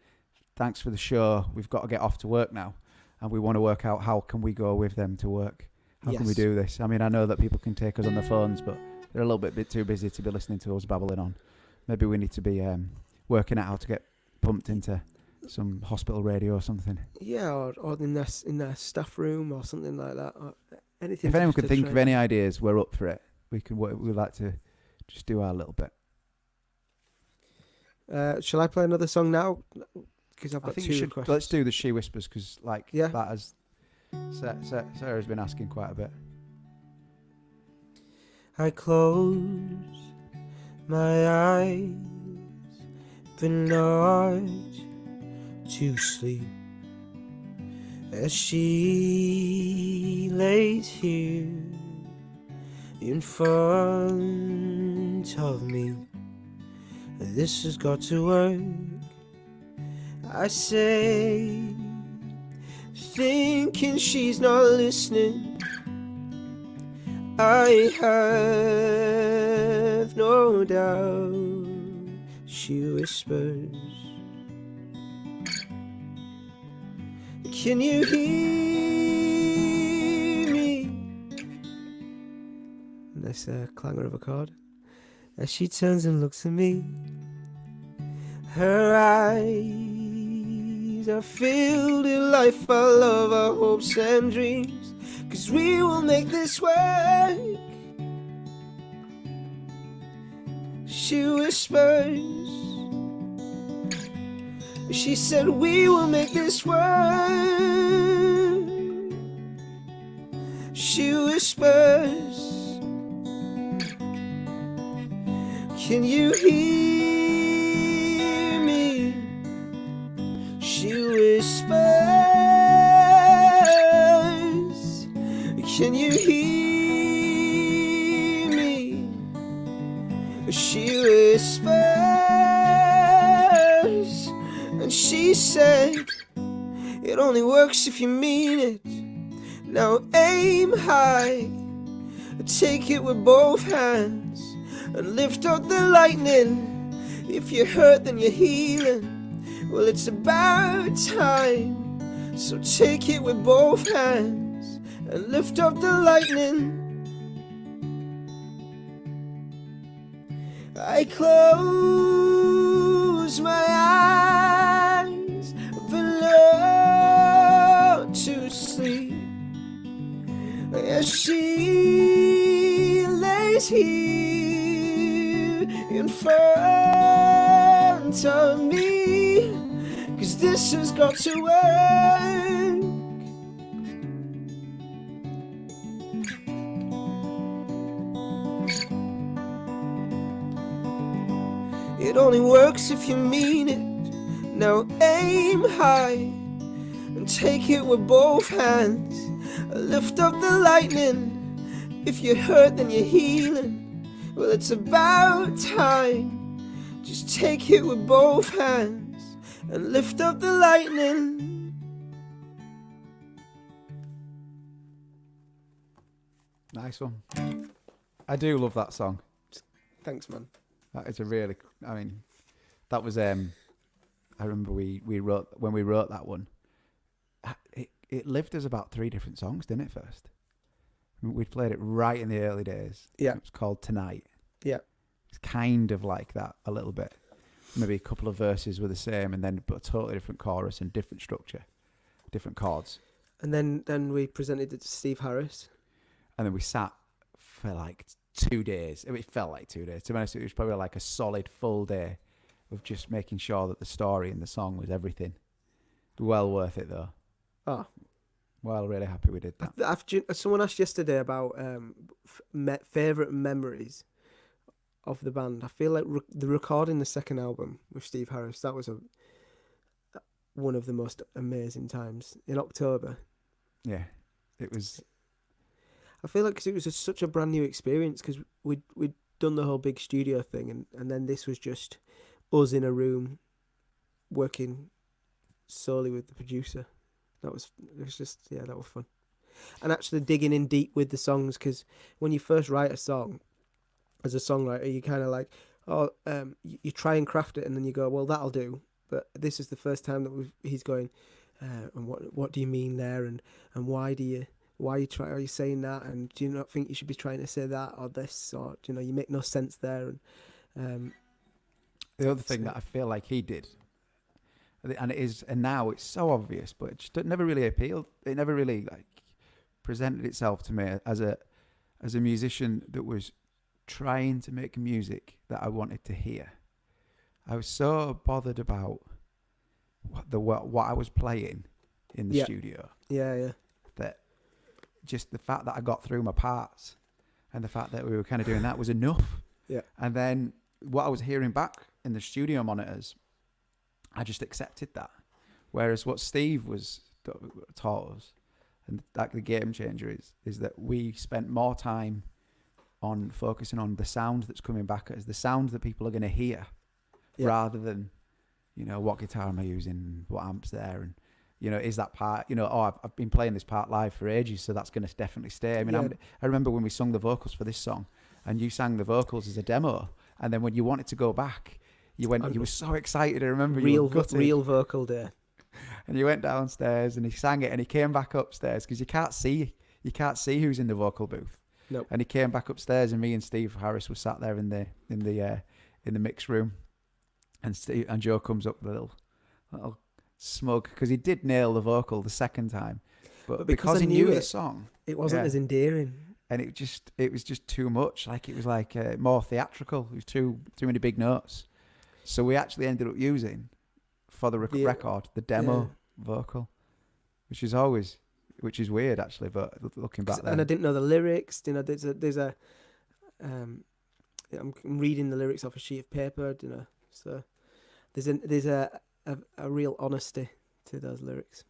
thanks for the show, we've got to get off to work now. And we want to work out how can we go with them to work? How can we Yes. do this? I mean, I know that people can take us on their phones, but they're a little bit too busy to be listening to us babbling on. Maybe we need to be working out how to get pumped into some hospital radio or something. Yeah, or in their staff room or something like that. Or anything. If anyone to can think try of any ideas, we're up for it. We'd like to just do our little bit. Shall I play another song now? Because I've I got think two you should. requests. Let's do the She Whispers because, Yeah. that has Sarah's been asking quite a bit. I close my eyes, but not to sleep, as she lays here in front of me. This has got to work, I say, thinking she's not listening. I have no doubt, she whispers. Can you hear me? Nice clangor of a chord. As she turns and looks at me, her eyes are filled with life, our love, our hopes and dreams. 'Cause we will make this work, she whispers. She said we will make this work, she whispers. Can you hear me? She whispers. Can you hear me? She whispers. And she said, it only works if you mean it. Now aim high, take it with both hands, and lift up the lightning. If you're hurt, then you're healing. Well, it's about time. So take it with both hands and lift up the lightning. I close my eyes, but not to sleep, as she lays here in front of me, 'cause this has got to work. It only works if you mean it. Now aim high and take it with both hands. Lift up the lightning. If you're hurt, then you're healing. Well, it's about time. Just take it with both hands and lift up the lightning. Nice one. I do love that song. Thanks, man. That is a really, I mean, that was, I remember we wrote, when we wrote that one, it lived as about 3 different songs, didn't it, first? I mean, we'd played it right in the early days. Yeah. It was called Tonight. Yeah. It's kind of like that a little bit. Maybe a couple of verses were the same and then but a totally different chorus and different structure, different chords. And then we presented it to Steve Harris. And then we sat for like 2 days. It felt like 2 days. To be honest, it was probably like a solid full day of just making sure that the story and the song was everything. Well worth it though. Oh. Well, really happy we did that. Someone asked yesterday about favourite memories of the band. I feel like the recording the second album with Steve Harris, that was one of the most amazing times in October. Yeah, it was. I feel like 'cause it was such a brand new experience because we'd done the whole big studio thing and then this was just us in a room working solely with the producer. It was fun. And actually digging in deep with the songs, because when you first write a song as a songwriter, you kind of like, you try and craft it and then you go, well, that'll do. But this is the first time that he's going, and what do you mean there, and why are you saying that, and do you not think you should be trying to say that or this, or you make no sense there. And the other thing that I feel like he did, and it is, and now it's so obvious, but it never really appealed. It never really presented itself to me as a musician that was trying to make music that I wanted to hear. I was so bothered about what I was playing in the studio. Yeah. That just the fact that I got through my parts and the fact that we were kind of doing that was enough. Yeah. And then what I was hearing back in the studio monitors, I just accepted that. Whereas what Steve was taught us, and like the game changer is that we spent more time on focusing on the sound that's coming back as the sound that people are going to hear, rather than, what guitar am I using, what amp's there, and is that part, I've been playing this part live for ages, so that's going to definitely stay. I mean, I remember when we sung the vocals for this song, and you sang the vocals as a demo, and then when you wanted to go back, you were so excited. I remember real vocal day. And you went downstairs and he sang it and he came back upstairs because you can't see who's in the vocal booth. Nope. And he came back upstairs and me and Steve Harris were sat there in the mix room, and Joe comes up with a little smug because he did nail the vocal the second time, but because he knew the song, it wasn't as endearing. And it was just too much. Like it was like more theatrical. It was too many big notes. So we actually ended up using for the record the demo vocal, which is weird actually. But looking back, and I didn't know the lyrics. There's a I'm reading the lyrics off a sheet of paper. So there's a real honesty to those lyrics.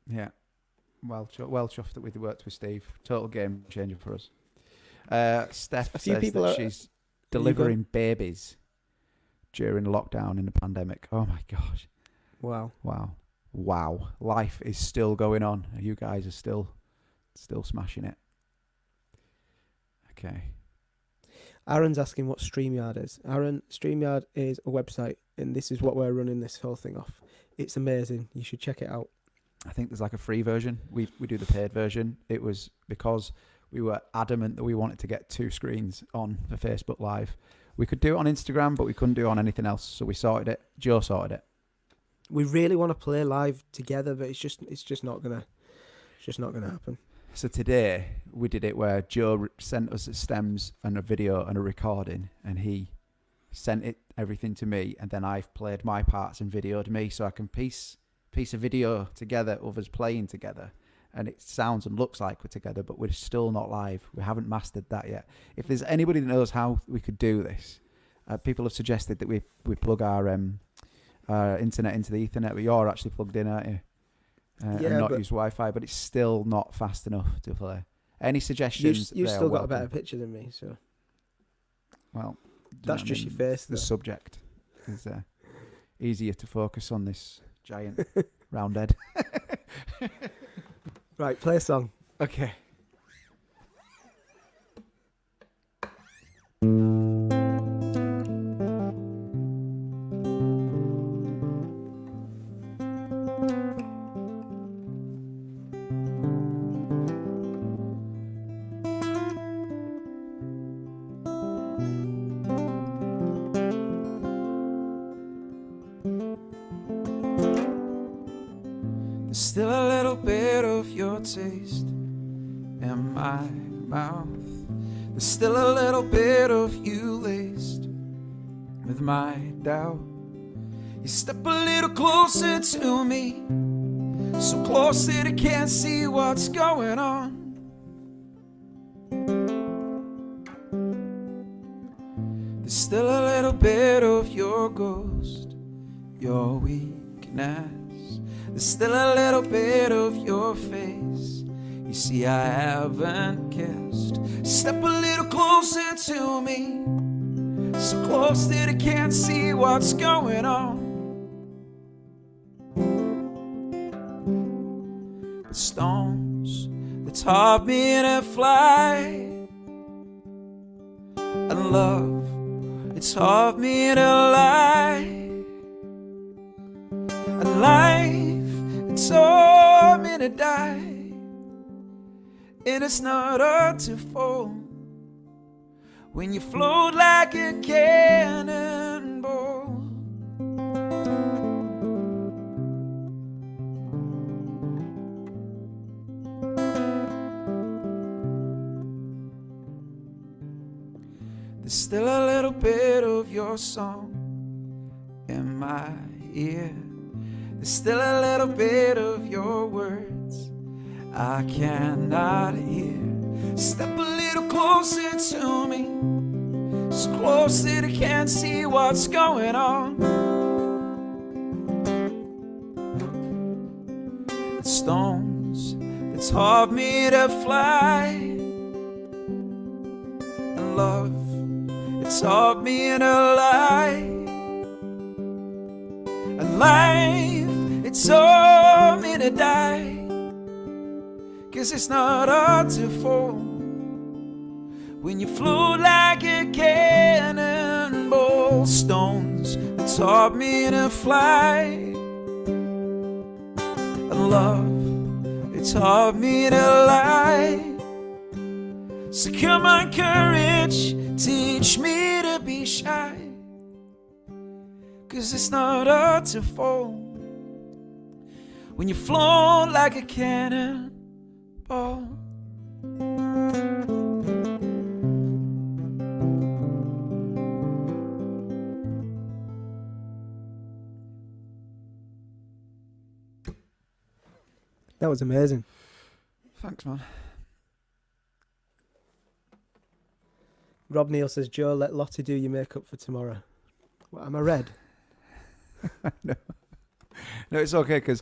Yeah. Well chuffed that we worked with Steve. Total game changer for us. Steph says that she's delivering babies during lockdown in the pandemic. Oh my gosh. Wow. Life is still going on. You guys are still smashing it. Okay. Aaron's asking what StreamYard is. Aaron, StreamYard is a website, and this is what we're running this whole thing off. It's amazing. You should check it out. I think there's like a free version. We do the paid version. It was because we were adamant that we wanted to get 2 screens on for Facebook Live. We could do it on Instagram, but we couldn't do it on anything else. So we sorted it. Joe sorted it. We really want to play live together, but it's just not gonna happen. So today we did it where Joe sent us the stems and a video and a recording, and he sent everything to me, and then I've played my parts and videoed me, so I can piece a video together of us playing together, and it sounds and looks like we're together, but we're still not live. We haven't mastered that yet. If there's anybody that knows how we could do this, people have suggested that we plug our internet into the Ethernet, but you're actually plugged in, aren't you? And not use Wi-Fi, but it's still not fast enough to play. Any suggestions? You've still got a better picture than me, so. Well, that's just your face. The subject is easier to focus on this giant round head. Right, play a song. Okay. There's still a little bit of your taste in my mouth. There's still a little bit of you laced with my doubt. You step a little closer to me, so close that I can't see what's going on. There's still a little bit of your ghost, your weakness. There's still a little bit of your face. You see, I haven't kissed. Step a little closer to me, so close that I can't see what's going on. But stones that taught me to fly, and love, it taught me to lie, and life, it taught me to die. And it's not hard to fall when you float like a cannonball. There's still a little bit of your song in my ear. There's still a little bit of your words I cannot hear. Step a little closer to me, so close that I can't see what's going on. The stones that taught me to fly, and love, it taught me to lie, and life, it taught me to die. 'Cause it's not hard to fall when you float like a cannonball. Stones that taught me to fly, and love, it taught me to lie. So come on, courage, teach me to be shy. 'Cause it's not hard to fall when you float like a cannonball. That was amazing. Thanks, man. Rob Neal says, Joe, let Lottie do your makeup for tomorrow. What, am I red? No, it's okay, because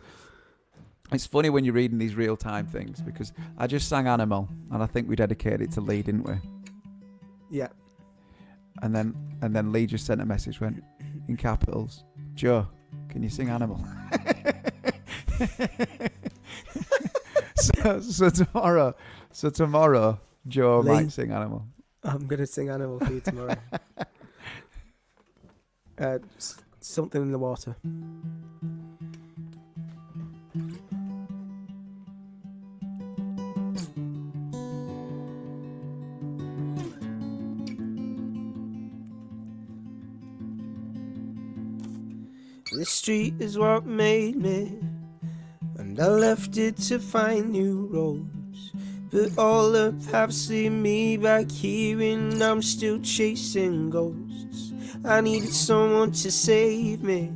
it's funny when you're reading these real-time things, because I just sang Animal, and I think we dedicated it to Lee, didn't we? Yeah. And then Lee just sent a message, went, in capitals, Joe, can you sing Animal? so tomorrow, Joe Lee, might sing Animal. I'm going to sing Animal for you tomorrow. Something in the water. The street is what made me, and I left it to find new roads. But all the paths lead me back here, and I'm still chasing ghosts. I needed someone to save me,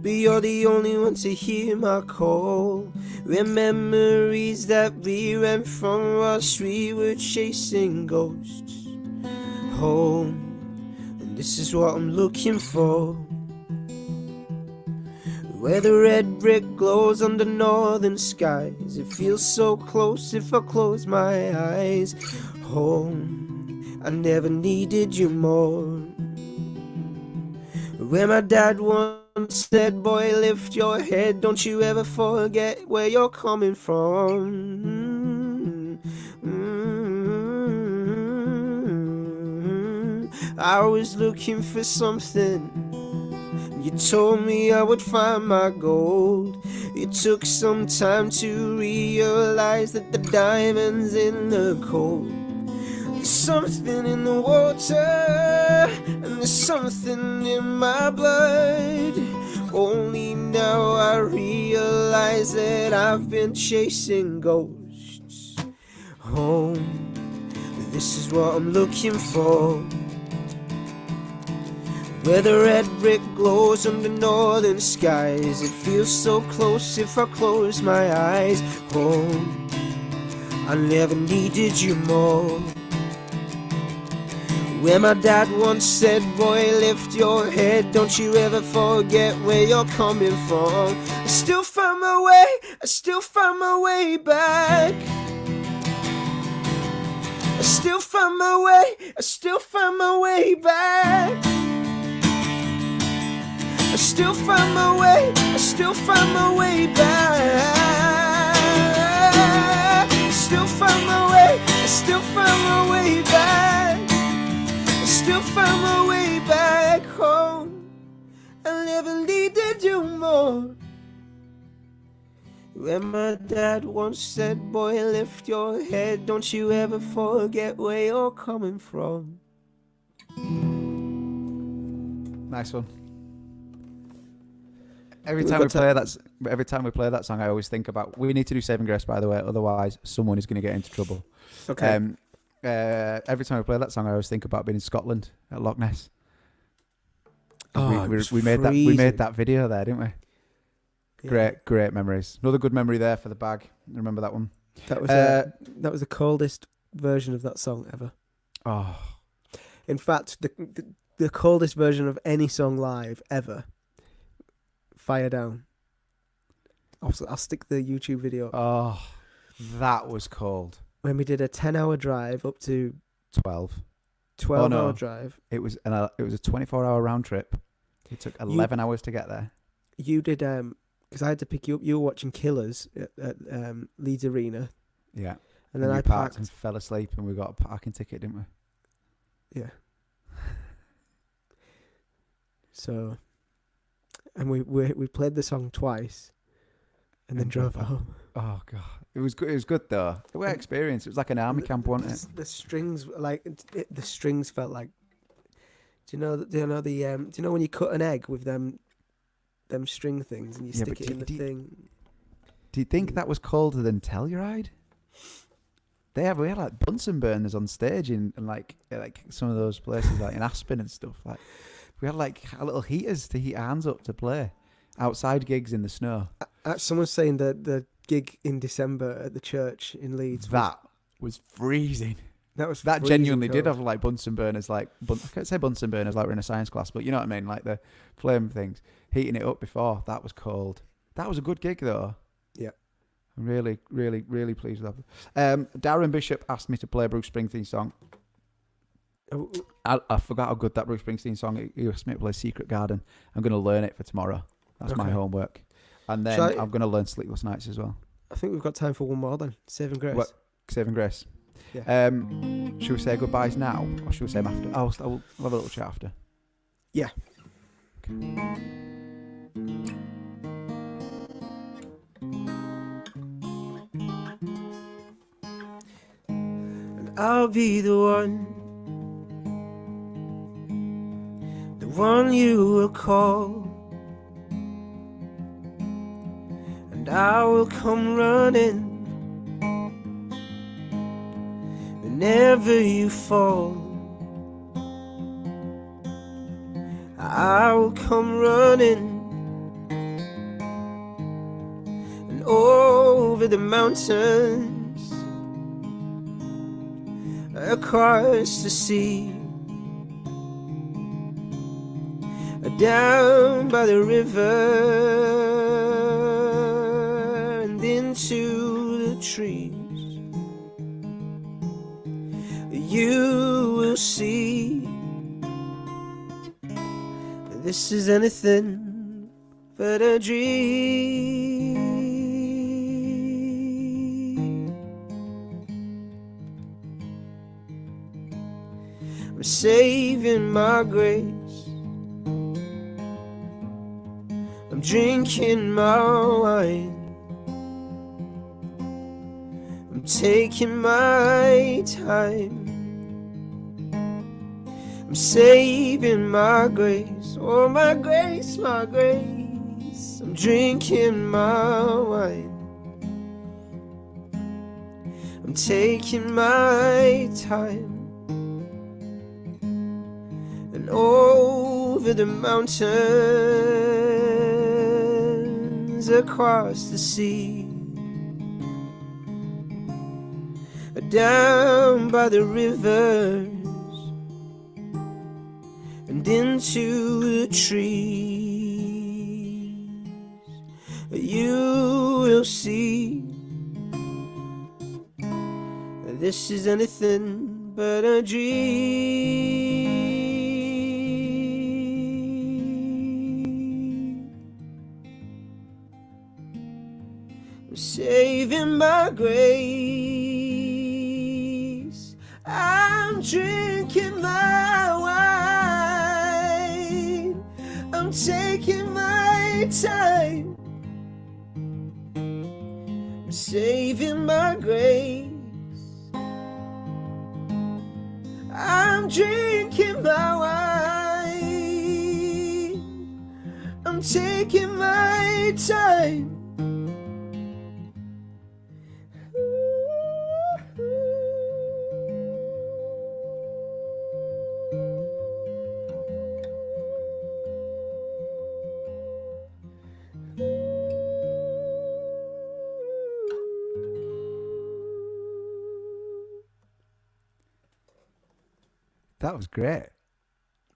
but you're the only one to hear my call. When memories that we ran from whilst we were chasing ghosts home, and this is what I'm looking for. Where the red brick glows under northern skies, it feels so close if I close my eyes. Home, I never needed you more. Where my dad once said, boy, lift your head, don't you ever forget where you're coming from. I was looking for something, you told me I would find my gold. It took some time to realize that the diamond's in the cold. There's something in the water, and there's something in my blood. Only now I realize that I've been chasing ghosts home. This is what I'm looking for. Where the red brick glows under northern skies, it feels so close if I close my eyes. Home, I never needed you more. Where my dad once said, boy, lift your head, don't you ever forget where you're coming from. I still find my way back. I still find my way back. I still find my way back. I still find my way back. I still find my way back home. I never needed you more. When my dad once said, boy, lift your head, don't you ever forget where you're coming from. Nice one. Every time we play that song, I always think about. We need to do Saving Grace, by the way. Otherwise, someone is going to get into trouble. Okay. Every time we play that song, I always think about being in Scotland at Loch Ness. Oh, we made that video there, didn't we? Yeah. Great memories. Another good memory there for the bag. Remember that one? That was the coldest version of that song ever. Oh, in fact, the coldest version of any song live ever. Fire Down. I'll stick the YouTube video. Oh, that was cold. When we did a 10-hour drive up to 12-hour drive. It was a 24-hour round trip. It took 11 hours to get there. You did because I had to pick you up. You were watching Killers at Leeds Arena. Yeah. And then I parked and fell asleep, and we got a parking ticket, didn't we? Yeah. So, and we played the song twice, and then drove home. Oh god, it was good. It was good though. It was an experience. It was like an army camp, wasn't it? The strings, the strings felt like. Do you know when you cut an egg with them string things and you stick it in the thing? Do you think that was colder than Telluride? We had like Bunsen burners on stage in like some of those places like in Aspen and stuff. Like we had like little heaters to heat our hands up to play outside gigs in the snow. Someone's saying that the gig in December at the church in Leeds was freezing. That genuinely cold. Did have like Bunsen burners, I can't say Bunsen burners like we're in a science class, but you know what I mean, like the flame things, heating it up before. That was cold. That was a good gig though. Yeah. I'm really, really, really pleased with that. Darren Bishop asked me to play a Bruce Springsteen song. I forgot how good that Bruce Springsteen song. He asked me to play Secret Garden. I'm going to learn it for tomorrow. That's my homework. And then I'm going to learn Sleepless Nights as well. I think we've got time for one more then. Saving Grace. What? Saving Grace. Yeah. Should we say goodbyes now, or should we say them after? I'll have a little chat after. Yeah. Okay. And I'll be the one you will call, and I will come running whenever you fall. I will come running and over the mountains, across the sea, down by the river and into the trees. You will see this is anything but a dream. I'm saving my grace, I'm drinking my wine, I'm taking my time, I'm saving my grace, oh my grace, my grace. I'm drinking my wine, I'm taking my time, and over the mountains, across the sea, down by the rivers and into the trees. You will see this is anything but a dream. I'm saving my grace, I'm drinking my wine, I'm taking my time, I'm saving my grace, I'm drinking my wine, I'm taking my time. That was great.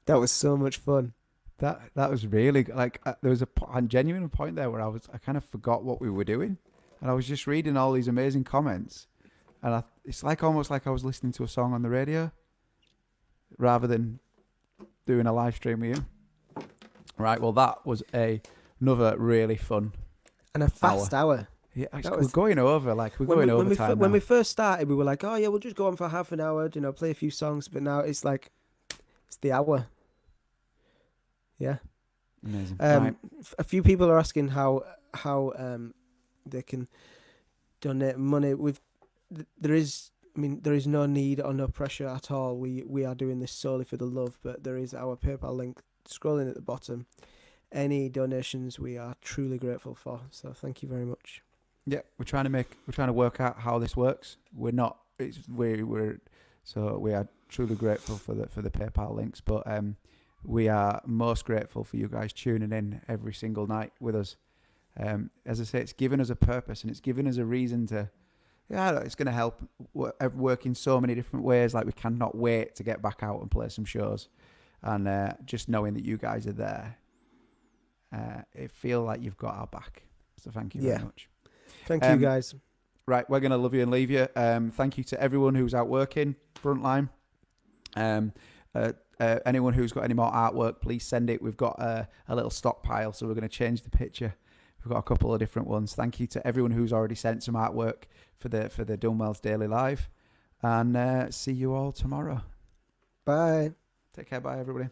That was so much fun. That was really like there was a genuine point there where I kind of forgot what we were doing, and I was just reading all these amazing comments, and it's like almost like I was listening to a song on the radio, rather than doing a live stream with you. Right. Well, that was another really fun And a fast hour. Yeah, we're going over time. When we first started, we were like, "Oh yeah, we'll just go on for half an hour, play a few songs." But now it's like, it's the hour. Yeah. Amazing. Right. A few people are asking how they can donate money. There is no need or no pressure at all. We are doing this solely for the love, but there is our PayPal link scrolling at the bottom. Any donations we are truly grateful for. So thank you very much. Yeah, we're trying to work out how this works. We are truly grateful for the PayPal links, but we are most grateful for you guys tuning in every single night with us. As I say, it's given us a purpose and it's given us a reason to. Yeah, it's going to help work in so many different ways. Like we cannot wait to get back out and play some shows, and just knowing that you guys are there, it feels like you've got our back. So thank you very much. Thank you, guys. Right, we're going to love you and leave you. Thank you to everyone who's out working, frontline. Anyone who's got any more artwork, please send it. We've got a little stockpile, so we're going to change the picture. We've got a couple of different ones. Thank you to everyone who's already sent some artwork for the Dunwells Daily Live. And see you all tomorrow. Bye. Take care. Bye, everybody.